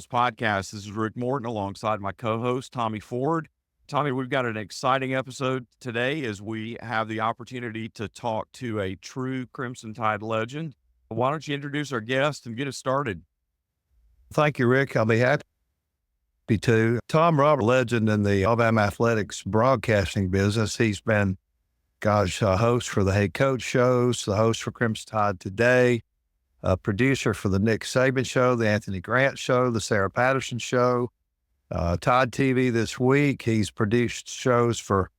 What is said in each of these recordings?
podcast. This is Rick Morton alongside my co-host, Tommy Ford. Tommy, we've got an exciting episode today as we have the opportunity to talk to a true Crimson Tide legend. Why don't you introduce our guest and get us started? Thank you, Rick. I'll be happy to. Tom Roberts, legend in the Alabama athletics broadcasting business. He's been, host for the Head Coach shows, the host for Crimson Tide Today, a producer for the Nick Saban show, the Anthony Grant show, the Sarah Patterson show, Tide TV this week. He's produced shows for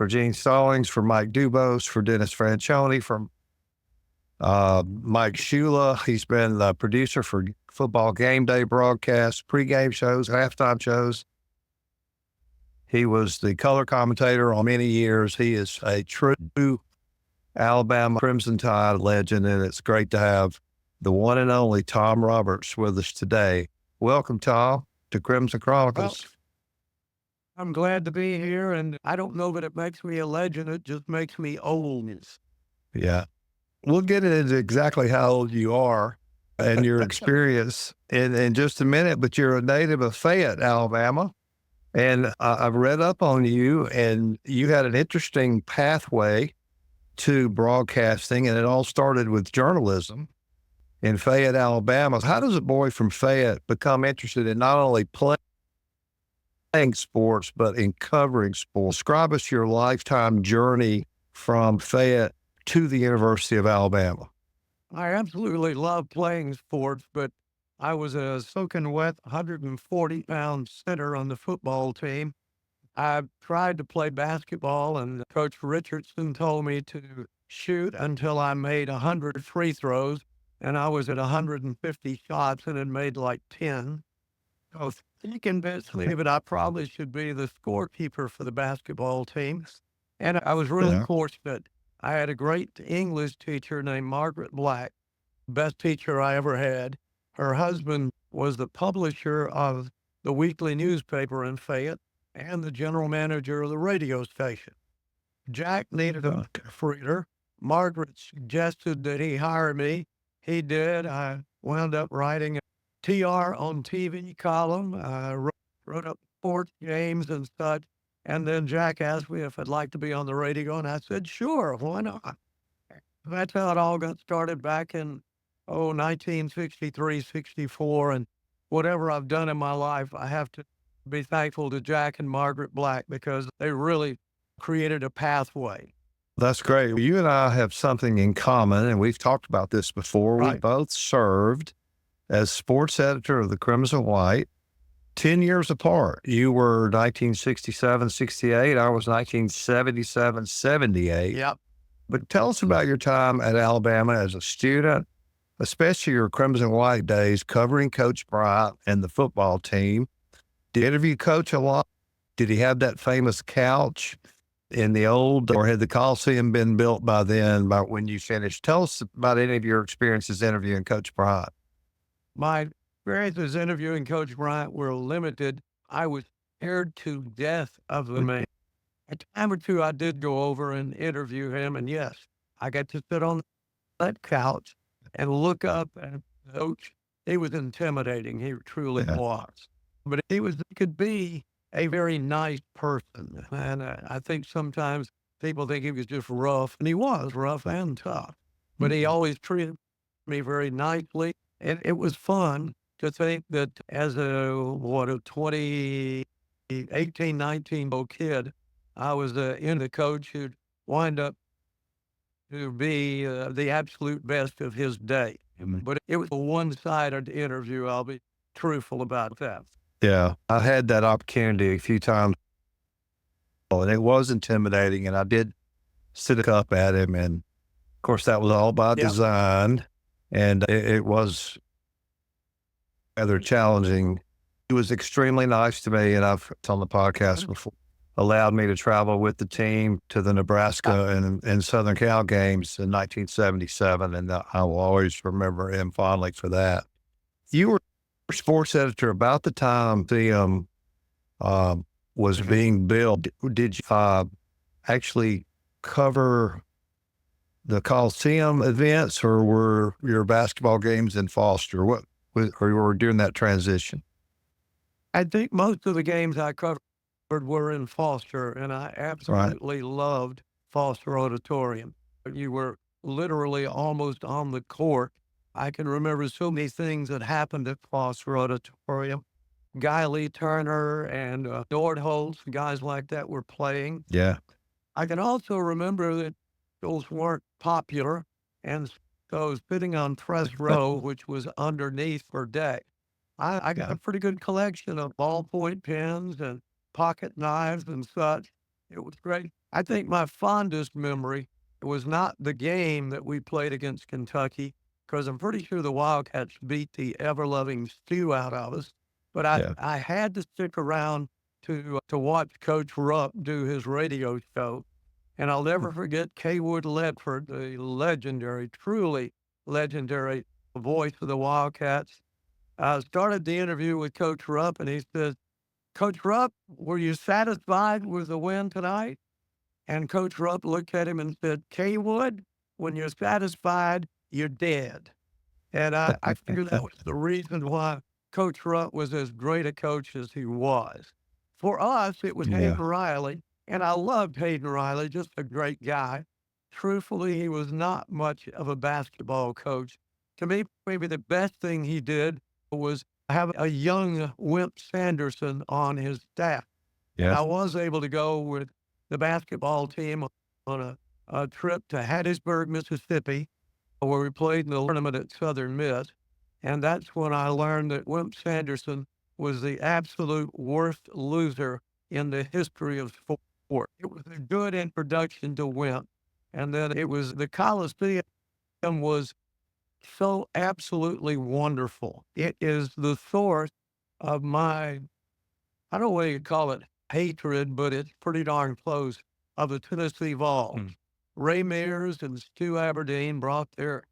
Gene Stallings, for Mike Dubose, for Dennis Franchione, for Mike Shula. He's been the producer for football game day broadcasts, pregame shows, halftime shows. He was the color commentator on many years. He is a true Alabama Crimson Tide legend, and it's great to have the one and only Tom Roberts with us today. Welcome, Tom, to Crimson Chronicles. Well, I'm glad to be here, and I don't know that it makes me a legend. It just makes me old. Yeah. We'll get into exactly how old you are and your experience in just a minute, but you're a native of Fayette, Alabama. And I've read up on you, and you had an interesting pathway to broadcasting, and it all started with journalism in Fayette, Alabama. How does a boy from Fayette become interested in not only playing sports, but in covering sports? Describe us your lifetime journey from Fayette to the University of Alabama. I absolutely love playing sports, but I was a soaking wet 140-pound center on the football team. I tried to play basketball, and Coach Richardson told me to shoot until I made 100 free throws, and I was at 150 shots and had made like 10. So he convinced me that I probably should be the scorekeeper for the basketball team. And I was really fortunate. I had a great English teacher named Margaret Black, best teacher I ever had. Her husband was the publisher of the weekly newspaper in Fayette and the general manager of the radio station. Jack needed a reader. Margaret suggested that he hire me. He did. I wound up writing a TR on TV column. I wrote up sports games and such. And then Jack asked me if I'd like to be on the radio, and I said, sure, why not? That's how it all got started back in 1963, 64, and whatever I've done in my life, I have to be thankful to Jack and Margaret Black because they really created a pathway. That's great. You and I have something in common, and we've talked about this before. Right. We both served as sports editor of the Crimson White 10 years apart. You were 1967, 68. I was 1977, 78. Yep. But tell us about your time at Alabama as a student, especially your Crimson White days covering Coach Bryant and the football team. Did you interview Coach a lot? Did he have that famous couch in the old, or had the Coliseum been built by then, by when you finished? Tell us about any of your experiences interviewing Coach Bryant. My experiences interviewing Coach Bryant were limited. I was scared to death of the man. A time or two, I did go over and interview him, and yes, I got to sit on that couch and look up at Coach. He was intimidating. He truly was. But he could be a very nice person. And I think sometimes people think he was just rough, and he was rough and tough. But he always treated me very nicely. And it was fun to think that as a 18, 19-year-old kid, I was in the coach who'd wind up to be the absolute best of his day. But it was a one-sided interview. I'll be truthful about that. Yeah, I had that opportunity a few times, and it was intimidating, and I did sit up at him, and of course that was all by design, and it was rather challenging. He was extremely nice to me, and I've on the podcast before, allowed me to travel with the team to the Nebraska and Southern Cal games in 1977, and I will always remember him fondly for that. You were sports editor about the time the was being built. Did you actually cover the Coliseum events, or were your basketball games in Foster? or during that transition? I think most of the games I covered were in Foster, and I Right. absolutely loved Foster Auditorium. You were literally almost on the court. I can remember so many things that happened at Foster Auditorium. Guy Lee Turner and Nordholz, guys like that were playing. Yeah. I can also remember that those weren't popular, and so sitting on press row, which was underneath for deck, I got a pretty good collection of ballpoint pens and pocket knives and such. It was great. I think my fondest memory was not the game that we played against Kentucky, because I'm pretty sure the Wildcats beat the ever-loving stew out of us. But Yeah. I had to stick around to watch Coach Rupp do his radio show. And I'll never forget Kaywood Ledford, the legendary, truly legendary voice of the Wildcats. I started the interview with Coach Rupp, and he says, "Coach Rupp, were you satisfied with the win tonight?" And Coach Rupp looked at him and said, "Kaywood, when you're satisfied, you're dead." And I figured that was the reason why Coach Rupp was as great a coach as he was. For us, it was Hayden Yeah. Riley, and I loved Hayden Riley, just a great guy. Truthfully, he was not much of a basketball coach. To me, maybe the best thing he did was have a young Wimp Sanderson on his staff. And Yeah. I was able to go with the basketball team on a trip to Hattiesburg, Mississippi, where we played in the tournament at Southern Miss. And that's when I learned that Wimp Sanderson was the absolute worst loser in the history of sport. It was a good introduction to Wimp. And then it was the Coliseum was so absolutely wonderful. It is the source of my, I don't know what you call it, hatred, but it's pretty darn close, of the Tennessee Vols. Mm. Ray Mears and Stu Aberdeen brought their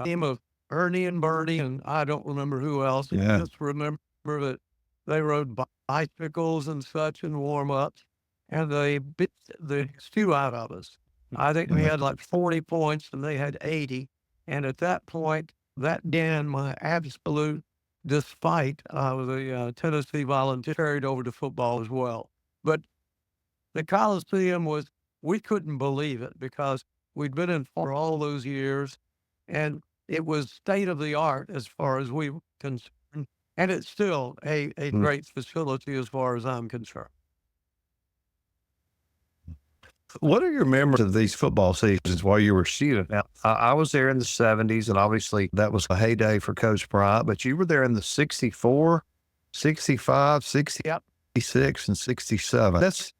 team of Ernie and Bernie, and I don't remember who else. I Yeah. just remember that they rode bicycles and such in warm-ups, and they bit the stew out of us. I think we Yeah. had like 40 points, and they had 80. And at that point, that began my absolute despite the Tennessee Volunteers carried over to football as well. But the Coliseum was, we couldn't believe it because we'd been in for all those years and it was state of the art as far as we were concerned. And it's still a Mm. great facility as far as I'm concerned. What are your memories of these football seasons while you were a student? Now, I was there in the 70s, and obviously that was a heyday for Coach Bryant, but you were there in the 64, 65, 66, and 67. That's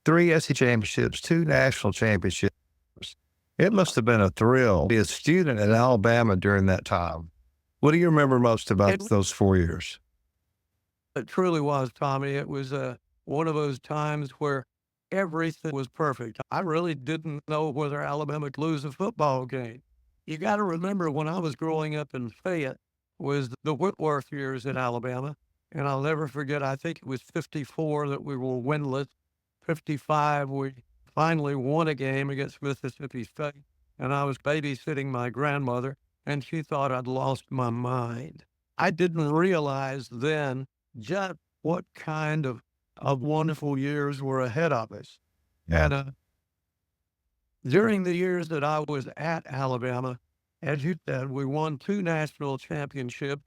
3 SEC championships, 2 national championships. It must have been a thrill to be a student at Alabama during that time. What do you remember most about It, those 4 years? it truly was, Tommy. It was one of those times where everything was perfect. I really didn't know whether Alabama could lose a football game. You got to remember when I was growing up in Fayette was the Whitworth years in Alabama. And I'll never forget, I think it was 54 that we were winless. 55, we finally won a game against Mississippi State. And I was babysitting my grandmother, and she thought I'd lost my mind. I didn't realize then just what kind of wonderful years were ahead of us. Yeah. And during the years that I was at Alabama, as you said, we won 2 national championships.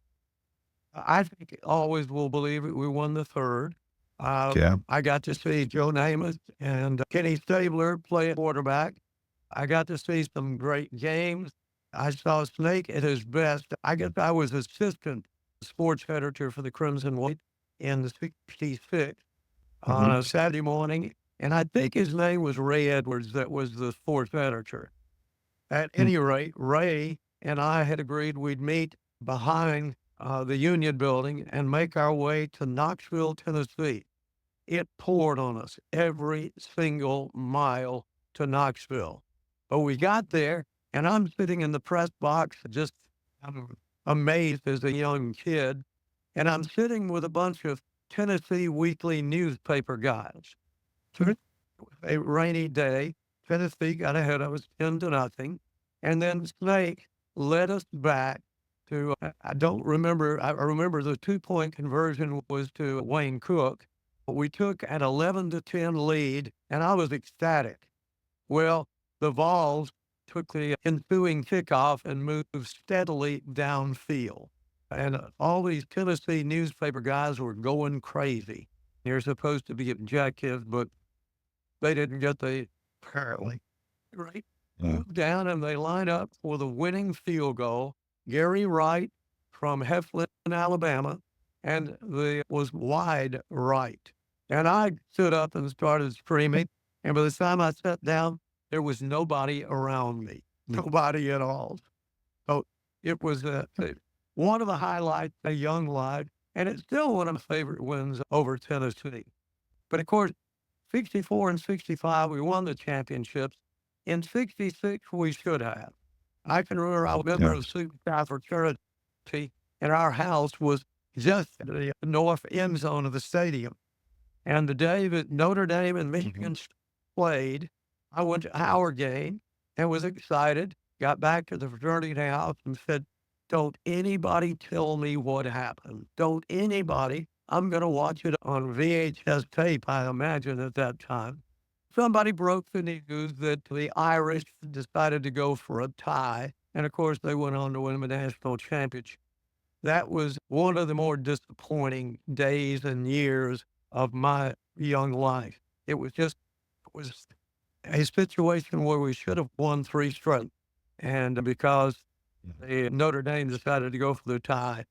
I think always will believe it. We won the third. Yeah. I got to see Joe Namath and Kenny Stabler play quarterback. I got to see some great games. I saw Snake at his best. I guess I was assistant sports editor for the Crimson White in the 66 on Mhm. a Saturday morning. And I think his name was Ray Edwards, that was the sports editor. At Mm. any rate, Ray and I had agreed we'd meet behind the Union Building and make our way to Knoxville, Tennessee. It poured on us every single mile to Knoxville. But we got there, and I'm sitting in the press box, just amazed as a young kid. And I'm sitting with a bunch of Tennessee weekly newspaper guys. So it was a rainy day. Tennessee got ahead of us 10-0. And then Snake led us back I don't remember. I remember the 2-point conversion was to Wayne Cook. We took an 11-10 lead, and I was ecstatic. Well, the Vols took the ensuing kickoff and moved steadily downfield. And all these Tennessee newspaper guys were going crazy. They're supposed to be objective, but they didn't get the apparently right. Move down and they line up for the winning field goal. Gary Wright from Heflin, Alabama, and was wide right. And I stood up and started screaming. And by the time I sat down, there was nobody around me, nobody at all. So it was one of the highlights, a young life, and it's still one of my favorite wins over Tennessee. But of course, 64 and 65, we won the championships. In 66, we should have. I can remember I was a member of Super fraternity, and our house was just at the north end zone of the stadium. And the day that Notre Dame and Michigan played, I went to our game and was excited, got back to the fraternity house and said, don't anybody tell me what happened. Don't anybody. I'm going to watch it on VHS tape, I imagine, at that time. Somebody broke the news that the Irish decided to go for a tie. And of course, they went on to win the national championship. That was one of the more disappointing days and years of my young life. It was a situation where we should have won 3 straight. And because Notre Dame decided to go for the tie.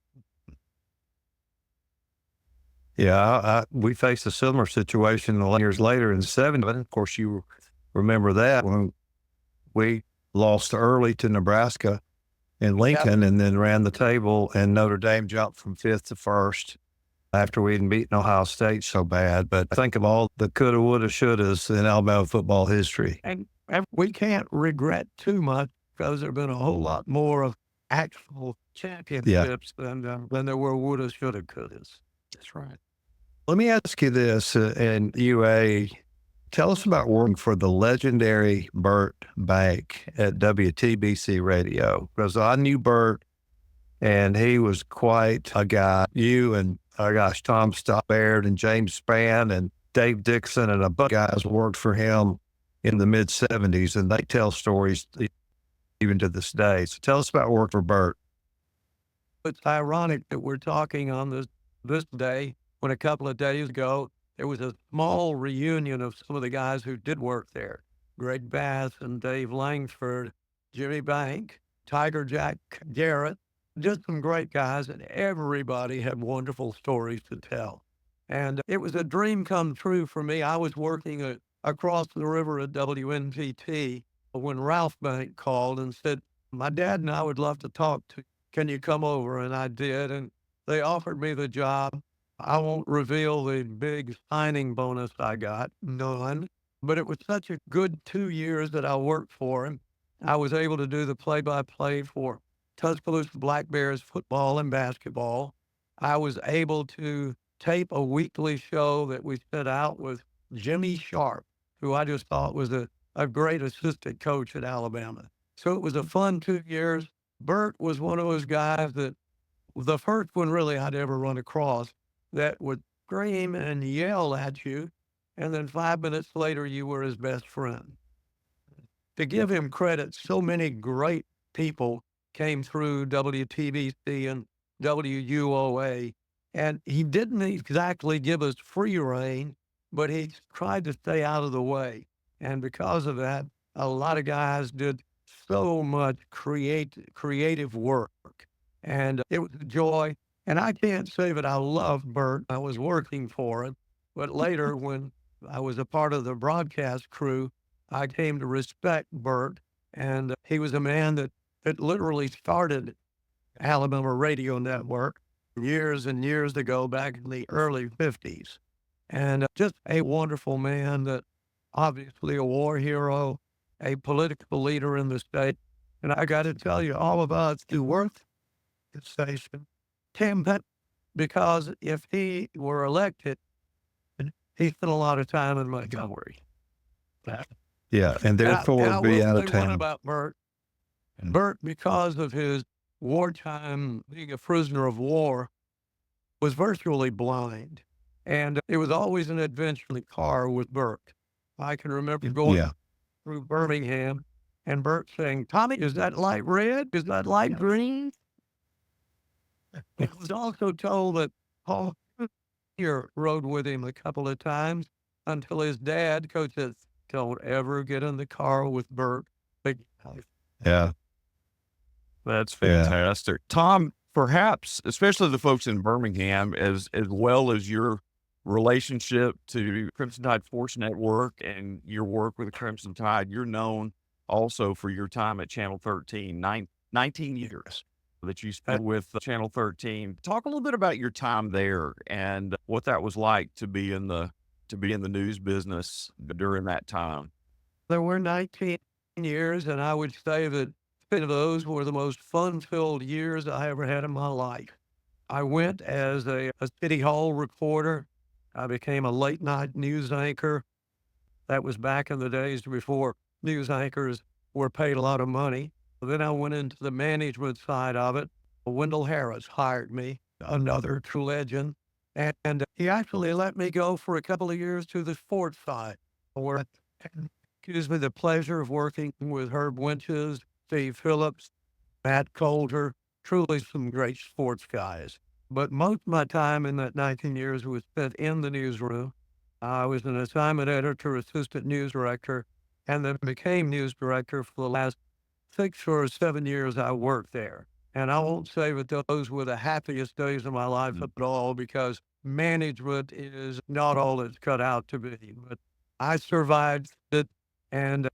Yeah, we faced a similar situation years later in '70. Of course, you remember that when we lost early to Nebraska in Lincoln and then ran the table, and Notre Dame jumped from 5th to 1st after we hadn't beaten Ohio State so bad. But think of all the coulda, woulda, shouldas in Alabama football history. And we can't regret too much because there have been a whole lot more of actual championships than there were woulda, shoulda, couldas. That's right. Let me ask you this, and UA, tell us about working for the legendary Burt Bank at WTBC Radio, because I knew Burt, and he was quite a guy. You and, Tom Baird and James Spann and Dave Dixon and a bunch of guys worked for him in the mid-'70s, and they tell stories even to this day. So tell us about work for Burt. It's ironic that we're talking on this day when a couple of days ago, there was a small reunion of some of the guys who did work there. Greg Bass and Dave Langford, Jimmy Bank, Tiger Jack Garrett, just some great guys, and everybody had wonderful stories to tell. And it was a dream come true for me. I was working across the river at WNPT when Ralph Bank called and said, my dad and I would love to talk to you. Can you come over? And I did, and they offered me the job. I won't reveal the big signing bonus I got, none, but it was such a good 2 years that I worked for him. I was able to do the play-by-play for Tuscaloosa Black Bears football and basketball. I was able to tape a weekly show that we set out with Jimmy Sharp, who I just thought was a great assistant coach at Alabama. So it was a fun 2 years. Burt was one of those guys that the first one really I'd ever run across that would scream and yell at you, and then 5 minutes later, you were his best friend. To give him credit, so many great people came through WTBC and WUOA, and he didn't exactly give us free rein, but he tried to stay out of the way. And because of that, a lot of guys did so much creative work, and it was a joy. And I can't say that I loved Burt. I was working for him. But later, when I was a part of the broadcast crew, I came to respect Burt. And he was a man that literally started Alabama Radio Network years and years ago, back in the early 50s. And just a wonderful man that obviously a war hero, a political leader in the state. And I got to tell you, all of us who worked at the station, because if he were elected, he spent a lot of time in Montgomery. Yeah, and therefore be out of town. About Burt, because of his wartime, being a prisoner of war, was virtually blind. And it was always an adventure in the car with Bert. I can remember going Yeah. through Birmingham and Bert saying, "Tommy, is that light red? Is that light green?" I was also told that Paul here rode with him a couple of times until his dad, coach says, "Don't ever get in the car with Bert." Big Yeah. That's Yeah. fantastic. Tom, perhaps, especially the folks in Birmingham, as well as your relationship to Crimson Tide Sports Network and your work with the Crimson Tide, you're known also for your time at Channel 13, 19 years that you spent with Channel 13. Talk a little bit about your time there and what that was like to be in the news business during that time. There were 19 years, and I would say that 10 of those were the most fun-filled years I ever had in my life. I went as a city hall reporter. I became a late-night news anchor. That was back in the days before news anchors were paid a lot of money. Then I went into the management side of it. Wendell Harris hired me, another true legend, and he actually let me go for a couple of years to the sports side, where it gives me the pleasure of working with Herb Winches, Steve Phillips, Matt Coulter, truly some great sports guys. But most of my time in that 19 years was spent in the newsroom. I was an assignment editor, assistant news director, and then became news director for the last 6 or 7 years I worked there. And I won't say that those were the happiest days of my life at all, because management is not all it's cut out to be. But I survived it, and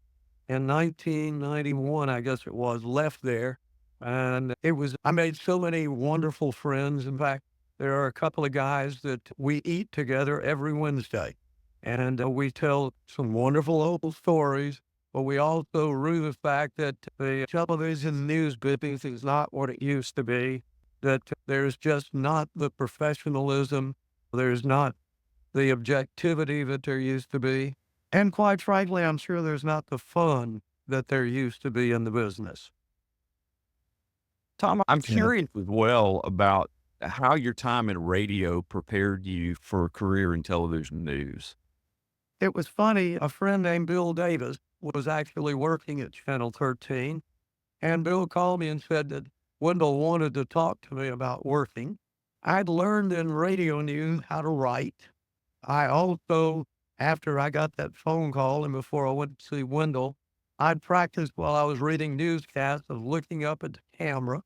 in 1991, I guess it was, left there. And I made so many wonderful friends. In fact, there are a couple of guys that we eat together every Wednesday. And we tell some wonderful old stories, but we also rue the fact that the television news business is not what it used to be, that there's just not the professionalism, there's not the objectivity that there used to be. And quite frankly, I'm sure there's not the fun that there used to be in the business. Tom, I'm Yeah. curious as well about how your time in radio prepared you for a career in television news. It was funny, a friend named Bill Davis was actually working at Channel 13, and Bill called me and said that Wendell wanted to talk to me about working. I'd learned in radio news how to write. I also, after I got that phone call and before I went to see Wendell, I'd practiced while I was reading newscasts of looking up at the camera.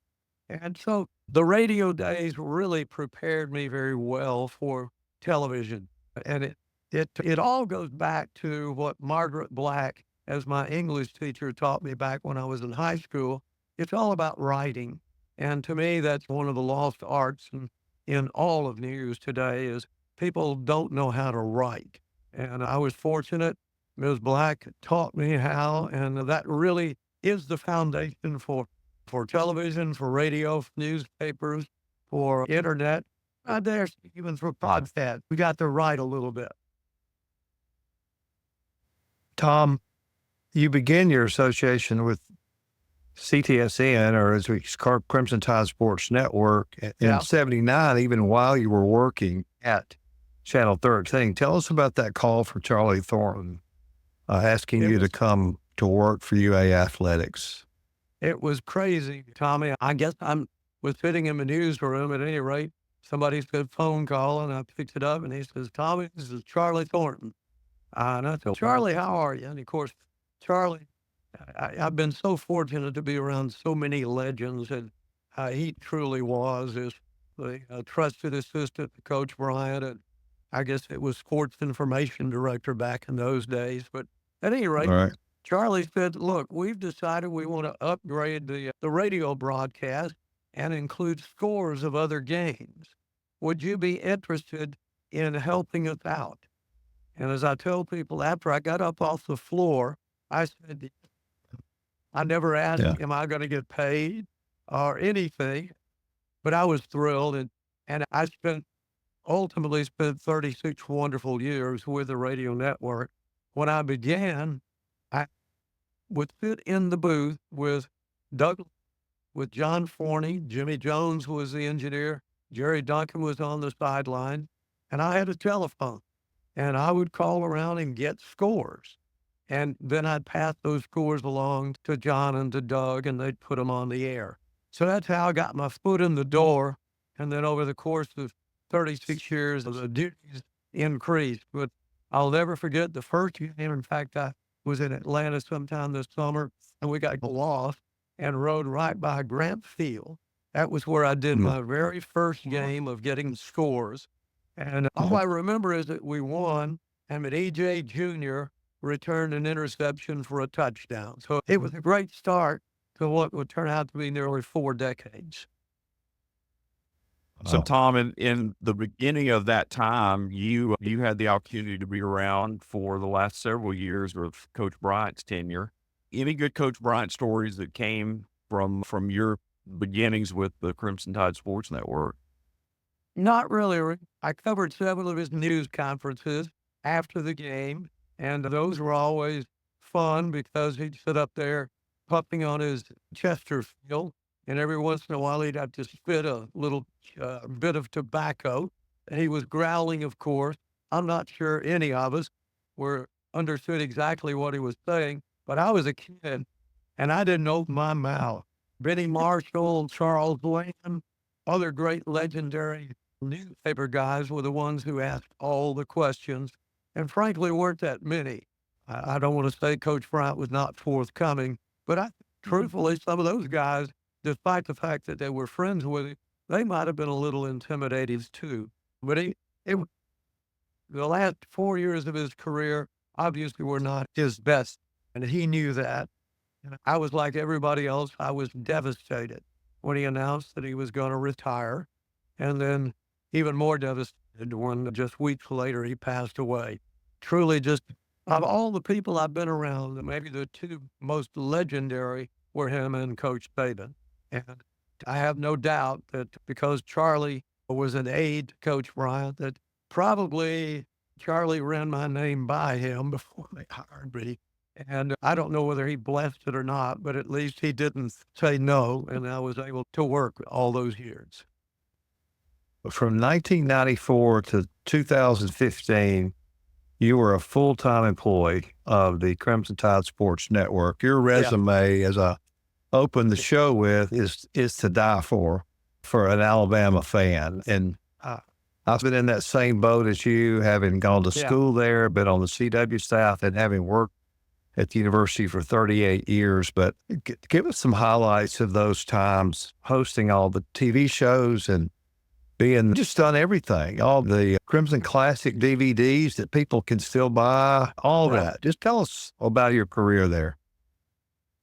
And so the radio days really prepared me very well for television. And it all goes back to what Margaret Black, as my English teacher, taught me back when I was in high school. It's all about writing. And to me, that's one of the lost arts in all of news today is people don't know how to write. And I was fortunate. Ms. Black taught me how, and that really is the foundation for television, for radio, for newspapers, for internet. There's even for podcasts. We got to write a little bit. Tom, you begin your association with CTSN, or as we call Crimson Tide Sports Network, in 79, even while you were working at Channel 13. Tell us about that call from Charlie Thornton asking you to come to work for UA Athletics. It was crazy, Tommy. I guess I was sitting in the newsroom. At any rate, somebody said phone call, and I picked it up, and he says, "Tommy, this is Charlie Thornton." And I said, "Charlie, how are you?" And of course, Charlie, I've been so fortunate to be around so many legends, and he truly was the trusted assistant to Coach Bryant, and I guess it was sports information director back in those days. But at any rate, All right. Charlie said, "Look, we've decided we want to upgrade the radio broadcast and include scores of other games. Would you be interested in helping us out?" And as I tell people, after I got up off the floor, I said, I never asked, am I going to get paid or anything? But I was thrilled. And I ultimately spent 36 wonderful years with the radio network. When I began, I would sit in the booth with Doug with John Forney. Jimmy Jones was the engineer. Jerry Duncan was on the sideline. And I had a telephone. And I would call around and get scores. And then I'd pass those scores along to John and to Doug, and they'd put them on the air. So that's how I got my foot in the door. And then over the course of 36 years, the duties increased. But I'll never forget the first game. In fact, I was in Atlanta sometime this summer, and we got lost and rode right by Grant Field. That was where I did my very first game of getting scores. And all I remember is that we won, and that E.J. Jr. returned an interception for a touchdown. So it was a great start to what would turn out to be nearly 4 decades. So, Tom, in the beginning of that time, you had the opportunity to be around for the last several years of Coach Bryant's tenure. Any good Coach Bryant stories that came from your beginnings with the Crimson Tide Sports Network? Not really, Rick. I covered several of his news conferences after the game, and those were always fun because he'd sit up there puffing on his Chesterfield, and every once in a while he'd have to spit a little bit of tobacco. And he was growling, of course. I'm not sure any of us were understood exactly what he was saying, but I was a kid, and I didn't open my mouth. Benny Marshall, Charles Lamb, other great legendary newspaper guys were the ones who asked all the questions, and frankly, weren't that many. I don't want to say Coach Bryant was not forthcoming, but truthfully, some of those guys, despite the fact that they were friends with him, they might have been a little intimidating too. But the last 4 years of his career obviously were not his best, and he knew that. And I was like everybody else. I was devastated when he announced that he was going to retire, and then even more devastated when just weeks later he passed away. Truly, just of all the people I've been around, maybe the two most legendary were him and Coach Saban. And I have no doubt that because Charlie was an aide to Coach Bryant, that probably Charlie ran my name by him before they hired me. And I don't know whether he blessed it or not, but at least he didn't say no, and I was able to work all those years. From 1994 to 2015, you were a full-time employee of the Crimson Tide Sports Network. Your resume, as I opened the show with, is to die for an Alabama fan. And I've been in that same boat as you, having gone to school there, been on the CW staff, and having worked at the university for 38 years. But give us some highlights of those times, hosting all the TV shows and being just done everything, all the Crimson Classic DVDs that people can still buy, all that. Just tell us about your career there.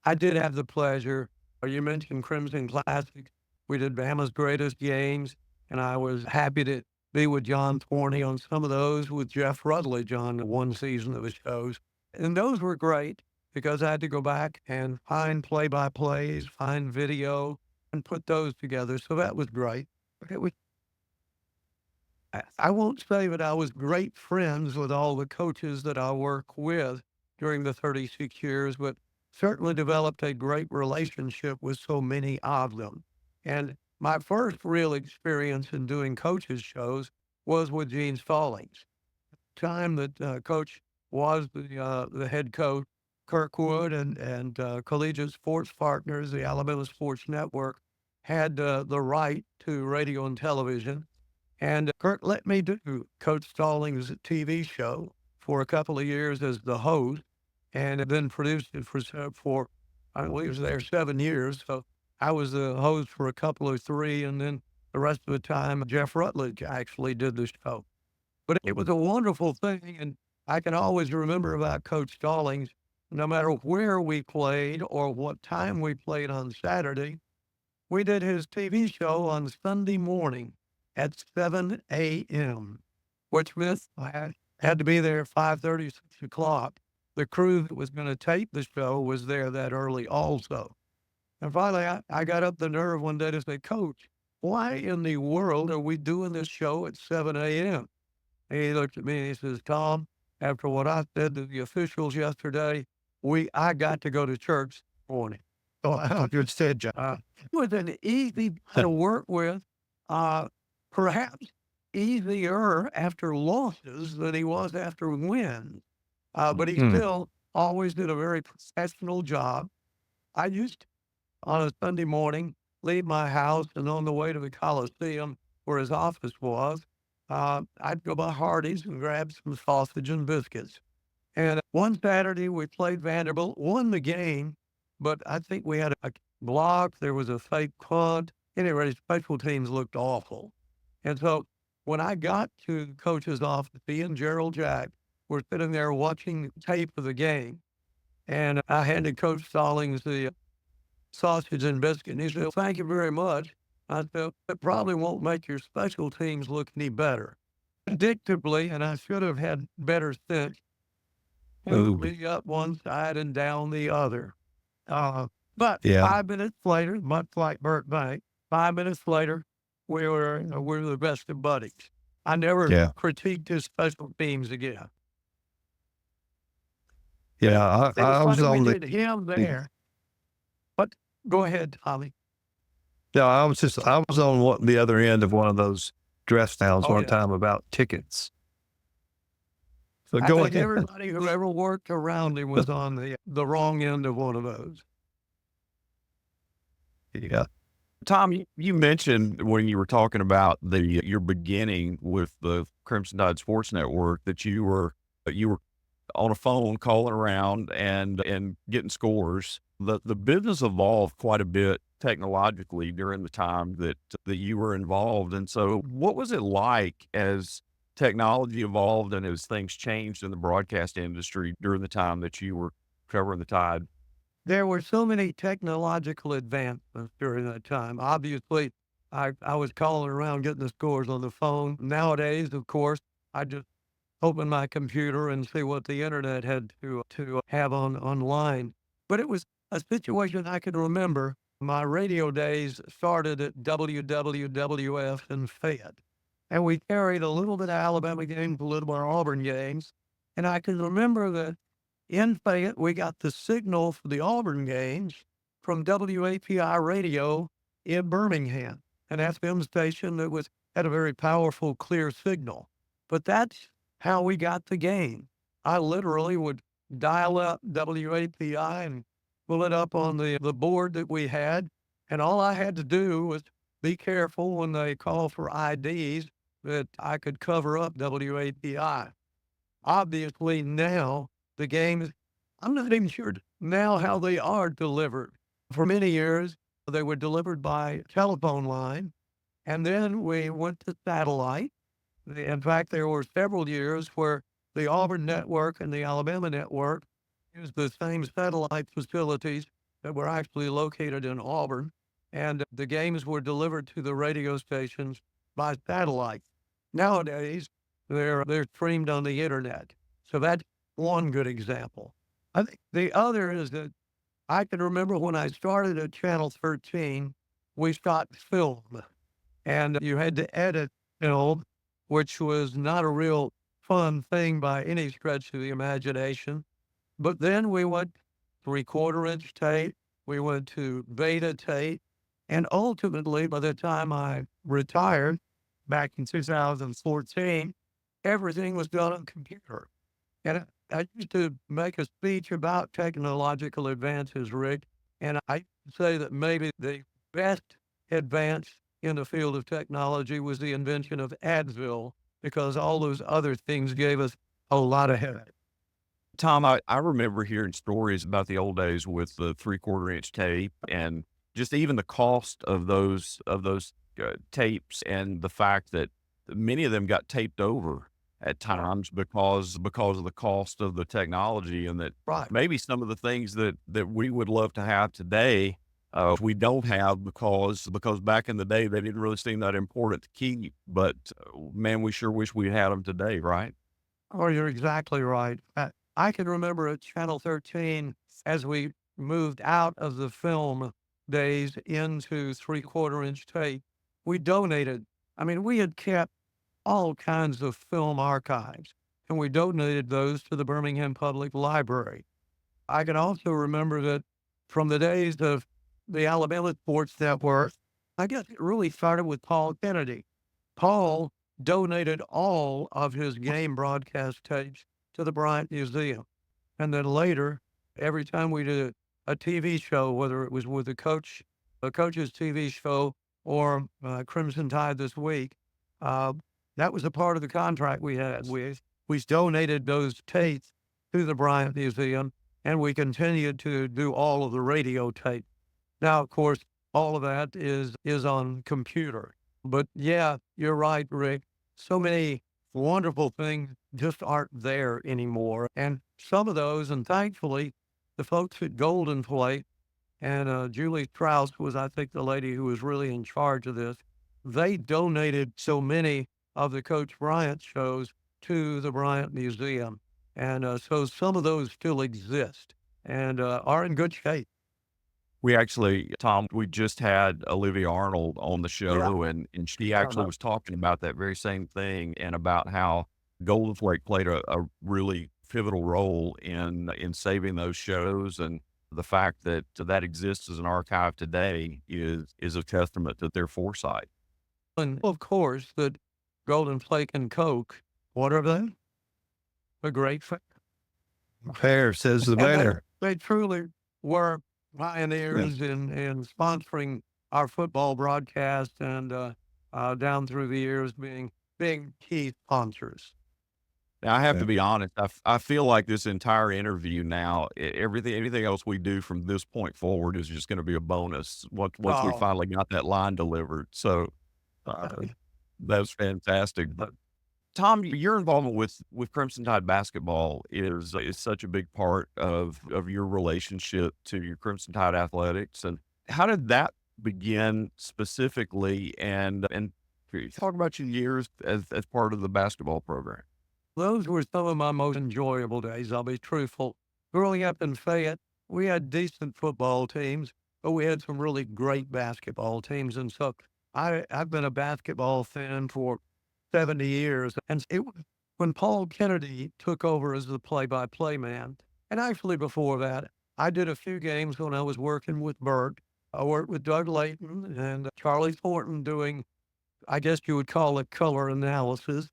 I did have the pleasure. You mentioned Crimson Classic. We did Bama's Greatest Games, and I was happy to be with John Forney on some of those, with Jeff Rutledge on one season of the shows. And those were great because I had to go back and find play-by-plays, find video, and put those together. So that was great. I won't say that I was great friends with all the coaches that I work with during the 36 years, but certainly developed a great relationship with so many of them. And my first real experience in doing coaches shows was with Gene Stallings. Time that Coach was the head coach, Kirkwood and Collegiate Sports Partners, the Alabama Sports Network, had the right to radio and television. And Kirk let me do Coach Stallings' TV show for a couple of years as the host, and then produced it for I believe it was there 7 years. So I was the host for a couple of 3, and then the rest of the time, Jeff Rutledge actually did the show. But it was a wonderful thing, and I can always remember about Coach Stallings, no matter where we played or what time we played on Saturday, we did his TV show on Sunday morning at 7 a.m., which meant I had to be there at 5:30, 6 o'clock. The crew that was going to tape the show was there that early also. And finally, I got up the nerve one day to say, Coach, why in the world are we doing this show at 7 a.m.? And he looked at me and he says, Tom, after what I said to the officials yesterday, I got to go to church this morning. Oh, I understand, John. It was an easy to work with, perhaps easier after losses than he was after wins. But he Hmm. still always did a very professional job. I used to, on a Sunday morning, leave my house and on the way to the Coliseum where his office was, I'd go by Hardee's and grab some sausage and biscuits. And one Saturday we played Vanderbilt, won the game, but I think we had a block. There was a fake punt. Anyway, special teams looked awful. And so when I got to the coach's office, he and Gerald Jack were sitting there watching tape of the game. And I handed Coach Stallings the sausage and biscuit. And he said, "Thank you very much." I said, "It probably won't make your special teams look any better." Predictably, and I should have had better sense, Ooh. me up one side and down the other. But Yeah. 5 minutes later, much like Burt Bank, 5 minutes later, we were the best of buddies. I never Yeah. critiqued his special teams again. Yeah. It was I was funny we on did him there. But go ahead, Tommy. yeah, I was on the other end of one of those dress downs Oh one yeah. time about tickets. So I go think ahead. everybody who ever worked around him was on the wrong end of one of those. Yeah. Tom, you mentioned when you were talking about your beginning with the Crimson Tide Sports Network that you were on a phone calling around and getting scores. The business evolved quite a bit technologically during the time that you were involved. And so what was it like as technology evolved and as things changed in the broadcast industry during the time that you were covering the Tide? There were so many technological advancements during that time. Obviously, I was calling around getting the scores on the phone. Nowadays, of course, I just open my computer and see what the internet had to have online. But it was a situation I can remember. My radio days started at WWWF in Fayette, and we carried a little bit of Alabama games, a little bit of Auburn games. And I can remember that in Fayette, we got the signal for the Auburn games from WAPI radio in Birmingham, an FM station that had a very powerful, clear signal. But that's how we got the game. I literally would dial up WAPI and pull it up on the board that we had. And all I had to do was be careful when they call for IDs that I could cover up WAPI. Obviously, now the games, I'm not even sure now how they are delivered. For many years, they were delivered by telephone line, and then we went to satellite. In fact, there were several years where the Auburn network and the Alabama network used the same satellite facilities that were actually located in Auburn, and the games were delivered to the radio stations by satellite. Nowadays, they're streamed on the internet. So that's one good example. I think the other is that I can remember when I started at Channel 13, we shot film, and you had to edit film, which was not a real fun thing by any stretch of the imagination. But then we went 3/4 inch tape, we went to beta tape, and ultimately, by the time I retired back in 2014, everything was done on computer. And I used to make a speech about technological advances, Rick, and I say that maybe the best advance in the field of technology was the invention of Advil, because all those other things gave us a lot of headache. Tom, I remember hearing stories about the old days with the 3/4 inch tape and just even the cost of those tapes and the fact that many of them got taped over at times because of the cost of the technology and that Right. maybe some of the things that we would love to have today, we don't have because back in the day, they didn't really seem that important to keep, but man, we sure wish we had them today, right? Oh, you're exactly right. I can remember at Channel 13, as we moved out of the film days into 3/4 inch tape, we donated. I mean, we had kept all kinds of film archives, and we donated those to the Birmingham Public Library. I can also remember that from the days of the Alabama Sports Network. I guess it really started with Paul Kennedy. Paul donated all of his game broadcast tapes to the Bryant Museum. And then later, every time we did a TV show, whether it was with a coach's TV show or Crimson Tide This Week, uh, that was a part of the contract we had. We donated those tapes to the Bryant Museum, and we continued to do all of the radio tape. Now, of course, all of that is on computer. But yeah, you're right, Rick. So many wonderful things just aren't there anymore. And some of those, and thankfully, the folks at Golden Plate and Julie Strauss was, I think, the lady who was really in charge of this. They donated so many of the Coach Bryant shows to the Bryant Museum. And so some of those still exist and are in good shape. We actually, Tom, we just had Olivia Arnold on the show, and she actually was talking about that very same thing and about how Golden Flake played a really pivotal role in saving those shows, and the fact that that exists as an archive today is a testament to their foresight. And of course, that Golden Flake and Coke, what are they? A great Fair, says the banner. They truly were pioneers in sponsoring our football broadcast and down through the years being key sponsors. Now, I have to be honest. I feel like this entire interview now, anything else we do from this point forward is just going to be a bonus once we finally got that line delivered. So that's fantastic. But Tom, your involvement with Crimson Tide basketball is such a big part of your relationship to your Crimson Tide athletics. And how did that begin specifically? And talk about your years as part of the basketball program. Those were some of my most enjoyable days, I'll be truthful. Growing up in Fayette, we had decent football teams, but we had some really great basketball teams. And so I've been a basketball fan for 70 years. And when Paul Kennedy took over as the play-by-play man, and actually before that, I did a few games when I was working with Bert. I worked with Doug Layton and Charlie Morton doing, I guess you would call it color analysis.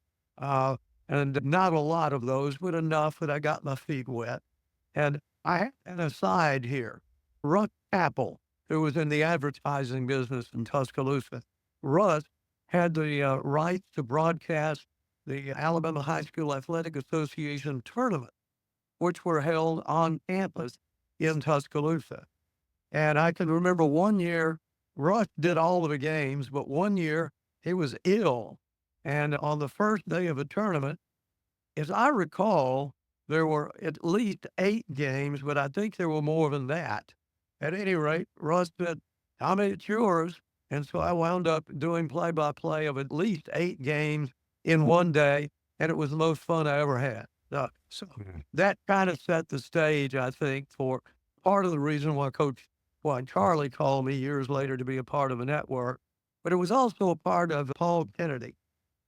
And not a lot of those, but enough that I got my feet wet. And I had an aside here. Russ Apple, who was in the advertising business in Tuscaloosa, Russ had the rights to broadcast the Alabama High School Athletic Association tournament, which were held on campus in Tuscaloosa. And I can remember one year, Russ did all of the games, but one year he was ill. And on the first day of the tournament, as I recall, there were at least 8 games, but I think there were more than that. At any rate, Russ said, Tommy, it's yours. And so I wound up doing play-by-play of at least 8 games in one day, and it was the most fun I ever had. So that kind of set the stage, I think, for part of the reason why Charlie called me years later to be a part of a network. But it was also a part of Paul Kennedy.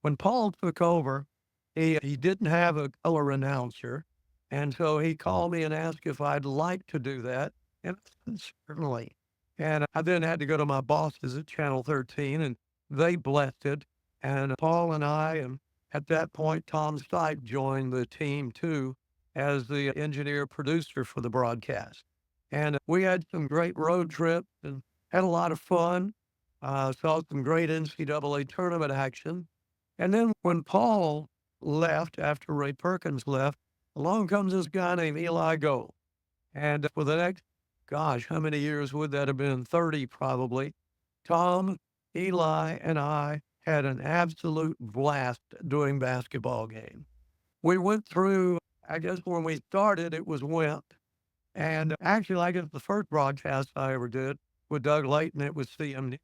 When Paul took over, he didn't have a color announcer, and so he called me and asked if I'd like to do that, and I said, certainly. And I then had to go to my bosses at Channel 13, and they blessed it. And Paul and I, and at that point, Tom Stipe joined the team too as the engineer producer for the broadcast. And we had some great road trips and had a lot of fun. Saw some great NCAA tournament action. And then when Paul left, after Ray Perkins left, along comes this guy named Eli Gold. And for the next, gosh, how many years would that have been? 30 probably. Tom, Eli, and I had an absolute blast doing basketball games. We went through, I guess when we started, it was Wimp. And actually, I guess the first broadcast I ever did with Doug Layton, it was CMD,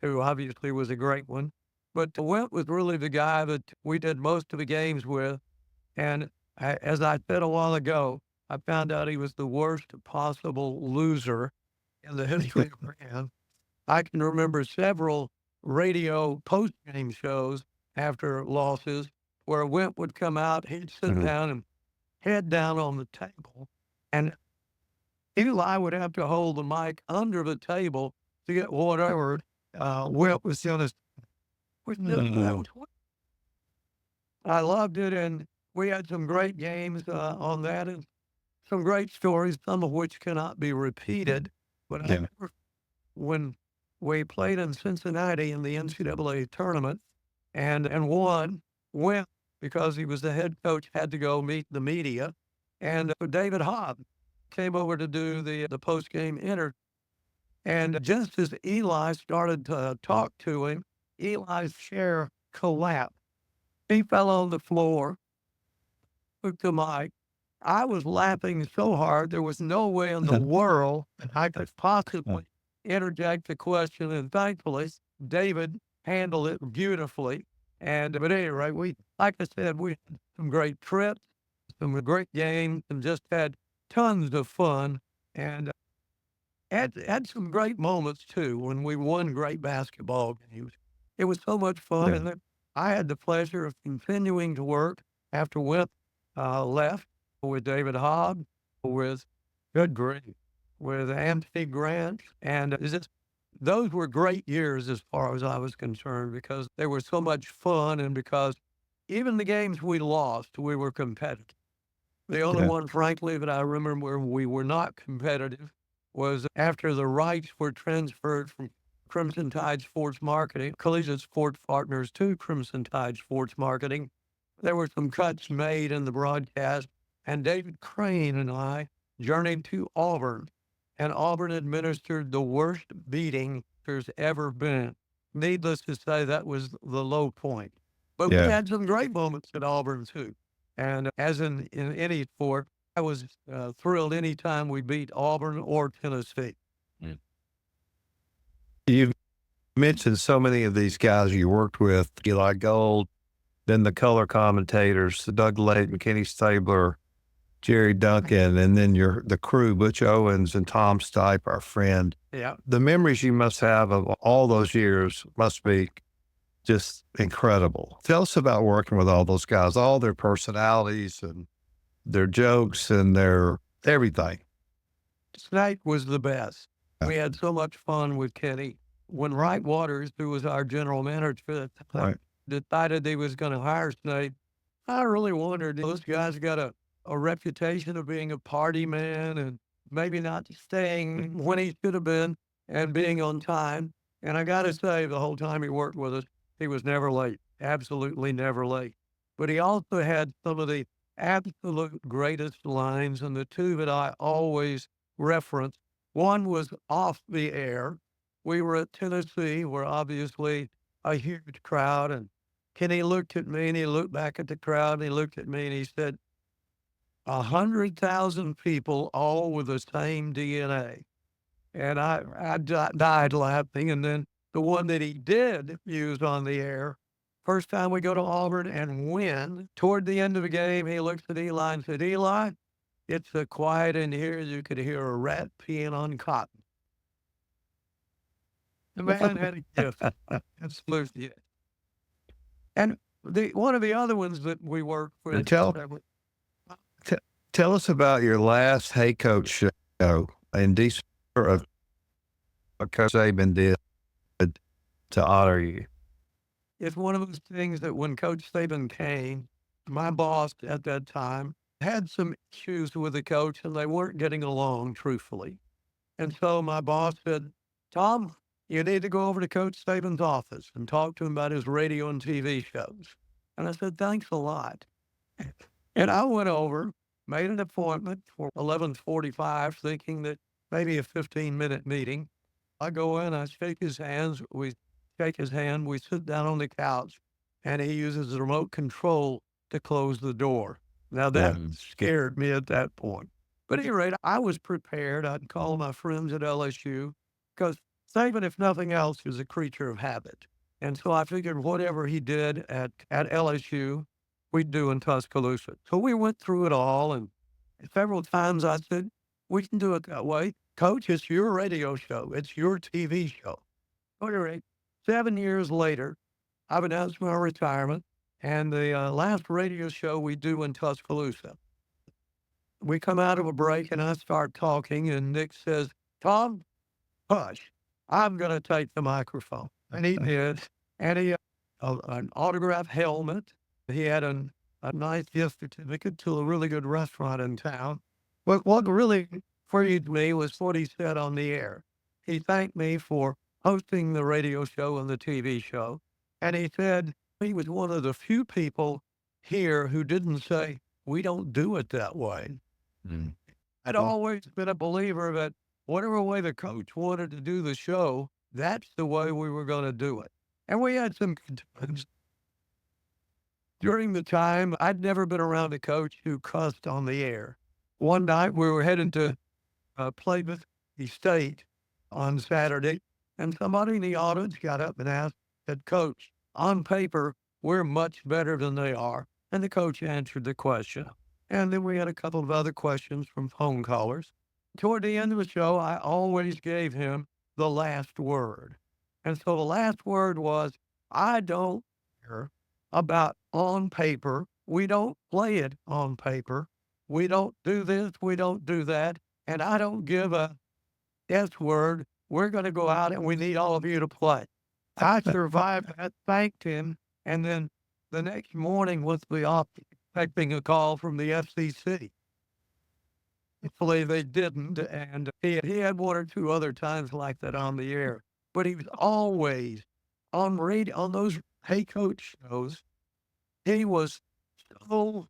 who obviously was a great one. But Wimp was really the guy that we did most of the games with. And as I said a while ago, I found out he was the worst possible loser in the history of brand. I can remember several radio post-game shows after losses where Wimp would come out, he'd sit down and head down on the table and Eli would have to hold the mic under the table to get whatever Wimp was going to. I loved it, and we had some great games on that, and some great stories, some of which cannot be repeated. But I remember when we played in Cincinnati in the NCAA tournament and won, Wimp, because he was the head coach, had to go meet the media. And David Hobb came over to do the post-game interview. And just as Eli started to talk to him, Eli's chair collapsed. He fell on the floor, took the mic. I was laughing so hard, there was no way in the world that I could possibly interject the question. And thankfully, David handled it beautifully. But at any rate, like I said, we had some great trips, some great games, and just had tons of fun. And had some great moments too when we won great basketball games. It was so much fun. And then I had the pleasure of continuing to work after Wimp left with David Hobb, with good grief, with Anthony Grant. And those were great years as far as I was concerned, because they were so much fun, and because even the games we lost, we were competitive. The only one, frankly, that I remember where we were not competitive was after the rights were transferred from Crimson Tide Sports Marketing, Collegiate Sports Partners, to Crimson Tide Sports Marketing. There were some cuts made in the broadcast, and David Crane and I journeyed to Auburn, and Auburn administered the worst beating there's ever been. Needless to say, that was the low point. But we had some great moments at Auburn too. And as in any sport, I was thrilled anytime we beat Auburn or Tennessee. You've mentioned so many of these guys you worked with, Eli Gold, then the color commentators, Doug Layton, Kenny Stabler, Jerry Duncan, and then the crew, Butch Owens and Tom Stipe, our friend. Yeah. The memories you must have of all those years must be just incredible. Tell us about working with all those guys, all their personalities and their jokes and their everything. Snake was the best. We had so much fun with Kenny. When Wright Waters, who was our general manager, decided he was going to hire Snake, I really wondered, those guys got a reputation of being a party man and maybe not staying when he should have been and being on time. And I got to say, the whole time he worked with us, he was never late, absolutely never late. But he also had some of the absolute greatest lines, and the two that I always reference. One was off the air. We were at Tennessee, where obviously a huge crowd, and Kenny looked at me and he looked back at the crowd and he looked at me and he said, 100,000 people, all with the same DNA. And I died laughing. And then the one that he did use on the air, first time we go to Auburn and win, toward the end of the game, he looks at Eli and said, Eli, it's so quiet in here, you could hear a rat peeing on cotton. The man had a gift. Absolutely. And one of the other ones that we worked with. Tell us about your last Hey Coach show in December of what Coach Saban did to honor you. It's one of those things that when Coach Saban came, my boss at that time had some issues with the coach and they weren't getting along, truthfully. And so my boss said, Tom, you need to go over to Coach Saban's office and talk to him about his radio and TV shows. And I said, thanks a lot. And I went over, made an appointment for 11:45, thinking that maybe a 15-minute meeting. I go in, I shake his hands, we shake his hand, we sit down on the couch, and he uses the remote control to close the door. Now that scared me at that point. But at any rate, I was prepared. I'd call my friends at LSU, because Saban, if nothing else, is a creature of habit. And so I figured whatever he did at LSU, we'd do in Tuscaloosa. So we went through it all, and several times I said, we can do it that way. Coach, it's your radio show. It's your TV show. At any rate, 7 years later, I've announced my retirement, and the last radio show we do in Tuscaloosa. we come out of a break and I start talking and Nick says, Tom, hush, I'm going to take the microphone. And he did. And he had an autographed helmet. He had a nice gift certificate to a really good restaurant in town. But what really freed me was what he said on the air. He thanked me for hosting the radio show and the TV show. And he said he was one of the few people here who didn't say, we don't do it that way. Mm. I'd always been a believer that whatever way the coach wanted to do the show, that's the way we were going to do it. And we had some good times. During the time, I'd never been around a coach who cussed on the air. One night we were heading to Plymouth State on Saturday, and somebody in the audience got up and asked, said, Coach, on paper, we're much better than they are. And the coach answered the question. And then we had a couple of other questions from phone callers. Toward the end of the show, I always gave him the last word. And so the last word was, I don't care about on paper. We don't play it on paper. We don't do this. We don't do that. And I don't give a S word. We're going to go out and we need all of you to play. I survived that, thanked him. And then the next morning was expecting a call from the FCC. Hopefully they didn't. And he had one or two other times like that on the air. But he was always on radio, on those Hey Coach shows. He was so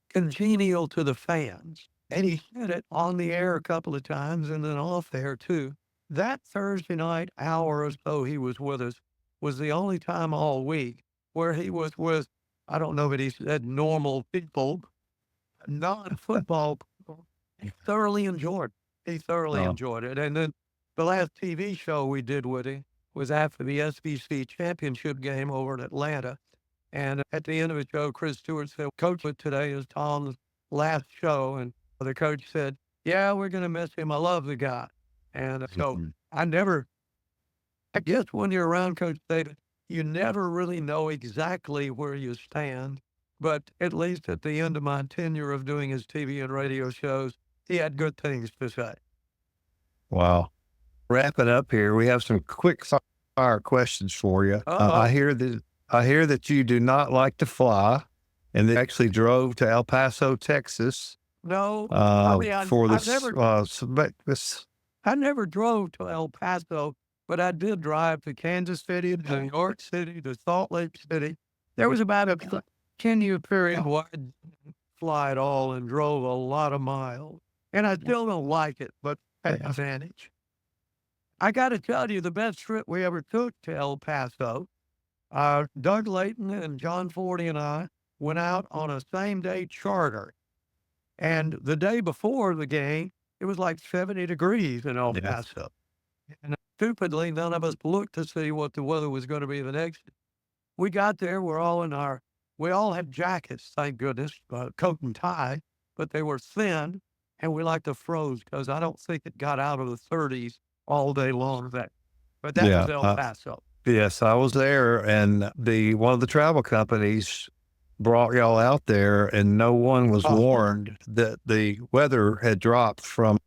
congenial to the fans. And he said it on the air a couple of times and then off there too. That Thursday night hour or so he was with us was the only time all week where he was with, I don't know that he said normal people, non-football people. He thoroughly enjoyed it. He thoroughly enjoyed it. And then the last TV show we did with him was after the SBC championship game over in Atlanta. And at the end of the show, Chris Stewart said, Coach, today is Tom's last show. And the coach said, yeah, we're going to miss him. I love the guy. And so I guess when you're around Coach David, you never really know exactly where you stand. But at least at the end of my tenure of doing his TV and radio shows, he had good things to say. Wow. Wrapping up here, we have some quick fire questions for you. I hear that you do not like to fly, and they actually drove to El Paso, Texas. No, for this. I never drove to El Paso, but I did drive to Kansas City, to New York City, to Salt Lake City. There was about a 10-year period where I didn't fly at all and drove a lot of miles. And I still don't like it, but at advantage. I got to tell you, the best trip we ever took to El Paso, Doug Layton and John Forty and I went out on a same-day charter. And the day before the game, it was like 70 degrees in El Paso. And stupidly, none of us looked to see what the weather was going to be the next day. We got there, we all had jackets, thank goodness, coat and tie, but they were thin, and we like to froze because I don't think it got out of the 30s all day long. But that was El Paso. Yes, I was there, and one of the travel companies brought y'all out there, and no one was warned that the weather had dropped from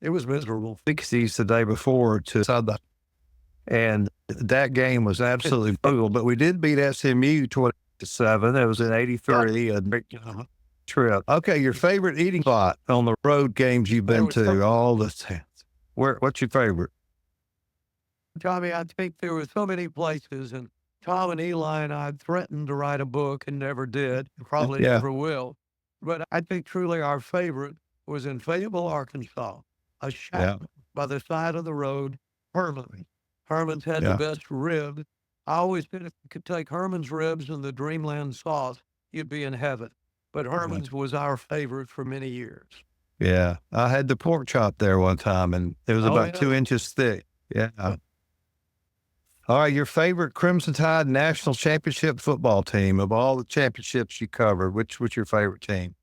it was miserable 60s the day before to Southern, and that game was absolutely brutal. But we did beat SMU 20-7. It was an 83 trip. Okay, your favorite eating spot on the road games you've been to all the time. What's your favorite? Tommy, I think there were so many places, and Tom and Eli and I threatened to write a book and never did, probably never will. But I think truly our favorite was in Fayetteville, Arkansas, a shack by the side of the road, Herman. Herman's had the best rib. I always said if you could take Herman's ribs and the Dreamland sauce, you'd be in heaven. But Herman's was our favorite for many years. Yeah, I had the pork chop there one time, and it was about 2 inches thick. Yeah. All right, your favorite Crimson Tide national championship football team of all the championships you covered, which was your favorite team?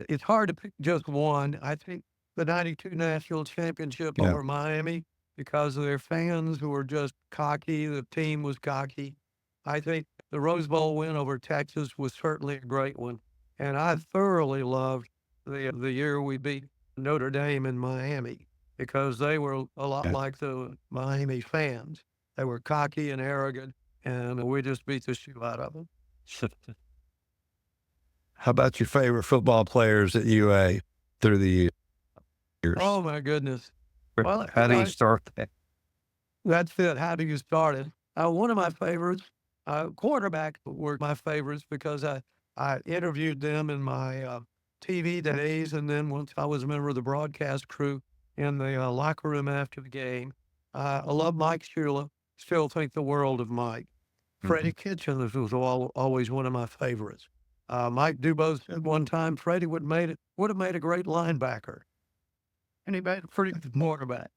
It's hard to pick just one. I think the 92 national championship over Miami because of their fans who were just cocky. The team was cocky. I think the Rose Bowl win over Texas was certainly a great one. And I thoroughly loved the year we beat Notre Dame in Miami because they were a lot Yeah. like the Miami fans. They were cocky and arrogant, and we just beat the shoe out of them. How about your favorite football players at UA through the years? Oh, my goodness. Well, How do you start that? that's it. How do you start it? One of my favorites, quarterback were my favorites because I interviewed them in my TV days. And then once I was a member of the broadcast crew in the locker room after the game, I love Mike Shula. Still think the world of Mike. Freddie Kitchens was always one of my favorites. Mike Dubose said one time Freddie would have made a great linebacker. And he made a pretty good quarterback.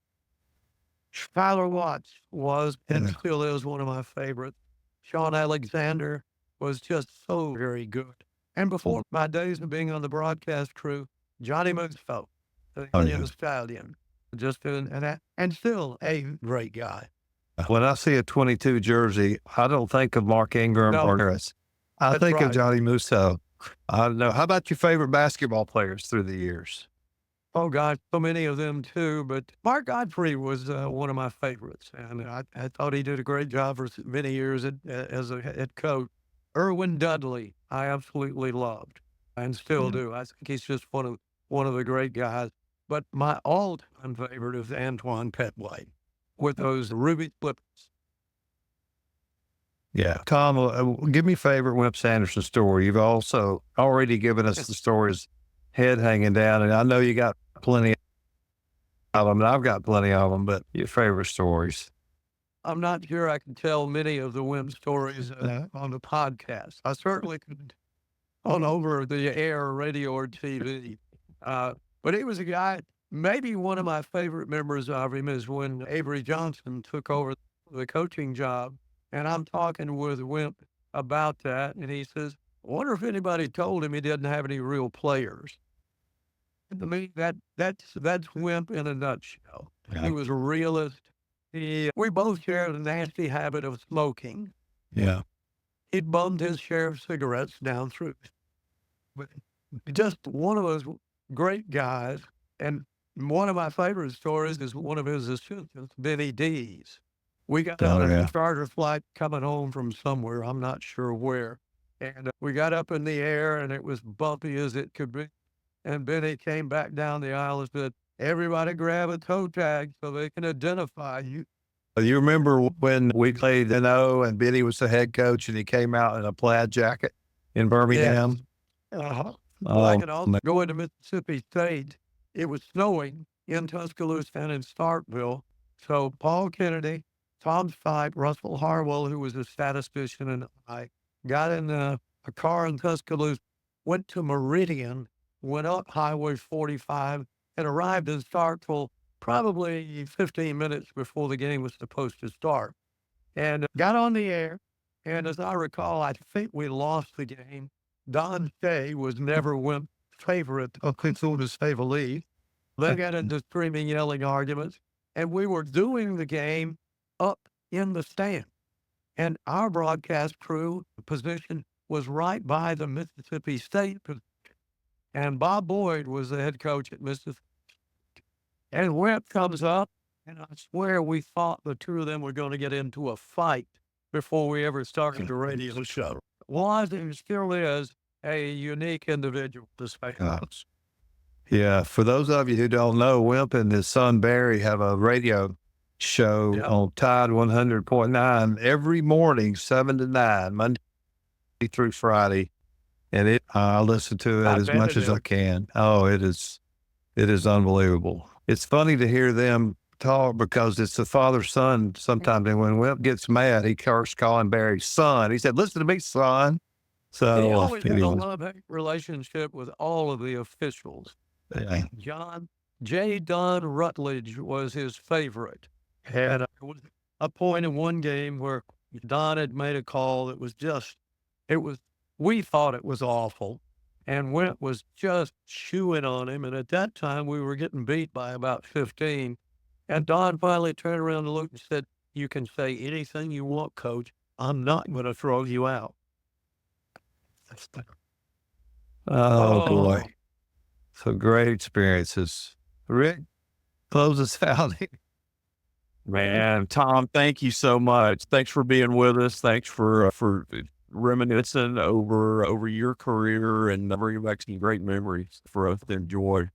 Skylar Watts was and still is one of my favorites. Sean Alexander was just so very good. And before my days of being on the broadcast crew, Johnny Musto, the Indian Stallion, just and still a great guy. When I see a 22 jersey, I don't think of Mark Ingram or Harris. I think of Johnny Musso. I don't know. How about your favorite basketball players through the years? Oh, God, so many of them too. But Mark Godfrey was one of my favorites. And I thought he did a great job for many years as a head coach. Irwin Dudley, I absolutely loved and still do. I think he's just one of the great guys. But my all-time favorite is Antoine Petway with those ruby slippers. Yeah. Tom, give me a favorite Wimp Sanderson story. You've also already given us the stories, head hanging down, and I know you got plenty of them, and I've got plenty of them, but your favorite stories. I'm not sure I can tell many of the Wimp stories on the podcast. I certainly couldn't on over the air, radio, or TV. But he was a guy, maybe one of my favorite memories of him is when Avery Johnson took over the coaching job. And I'm talking with Wimp about that. And he says, I wonder if anybody told him he didn't have any real players. And to me, that's Wimp in a nutshell. He was a realist. We both shared a nasty habit of smoking. Yeah. He'd bummed his share of cigarettes down through. But just one of those great guys. And one of my favorite stories is one of his assistants, Benny Dees. We got on a charter flight coming home from somewhere, I'm not sure where. And we got up in the air and it was bumpy as it could be. And Benny came back down the aisle and said, everybody grab a toe tag so they can identify you. You remember when we played NO and Benny was the head coach and he came out in a plaid jacket in Birmingham? Yes. I could also go into Mississippi State. It was snowing in Tuscaloosa and in Starkville. So Paul Kennedy, Tom Stipe, Russell Harwell, who was a statistician, and I got in a car in Tuscaloosa, went to Meridian, went up Highway 45, and arrived in Starkville probably 15 minutes before the game was supposed to start. And got on the air, and as I recall, I think we lost the game. Don Shea was never Wimp's favorite, to say the least. They got into screaming, yelling arguments, and we were doing the game up in the stand. And our broadcast crew position was right by the Mississippi State position. And Bob Boyd was the head coach at Mississippi. And Wimp comes up, and I swear we thought the two of them were going to get into a fight before we ever started the radio show. Was and still is a unique individual, this house. Yeah, for those of you who don't know, Wimp and his son Barry have a radio show on Tide 100.9 every morning, 7 to 9, Monday through Friday. And I listen to it as much as I can. Oh, it is unbelievable. It's funny to hear them talk because it's the father-son sometimes. And when Wimp gets mad, he starts calling Barry son. He said, listen to me, son. So he always had a love-hate relationship with all of the officials. Yeah. J. Don Rutledge was his favorite. And there was a point in one game where Don had made a call that was we thought it was awful. And Wimp was just chewing on him. And at that time, we were getting beat by about 15. And Don finally turned around and looked and said, you can say anything you want, coach. I'm not going to throw you out. Oh, boy. So great experiences. Rick, close us out. Man, Tom, thank you so much. Thanks for being with us. Thanks for reminiscing over your career and bringing back some great memories for us to enjoy.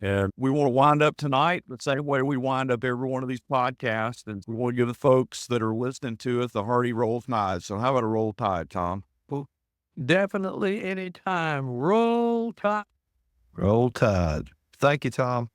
And we want to wind up tonight the same way we wind up every one of these podcasts. And we want to give the folks that are listening to us the hearty roll tide. So how about a roll tide, Tom? Definitely anytime. Roll Tide. Roll Tide. Thank you, Tom.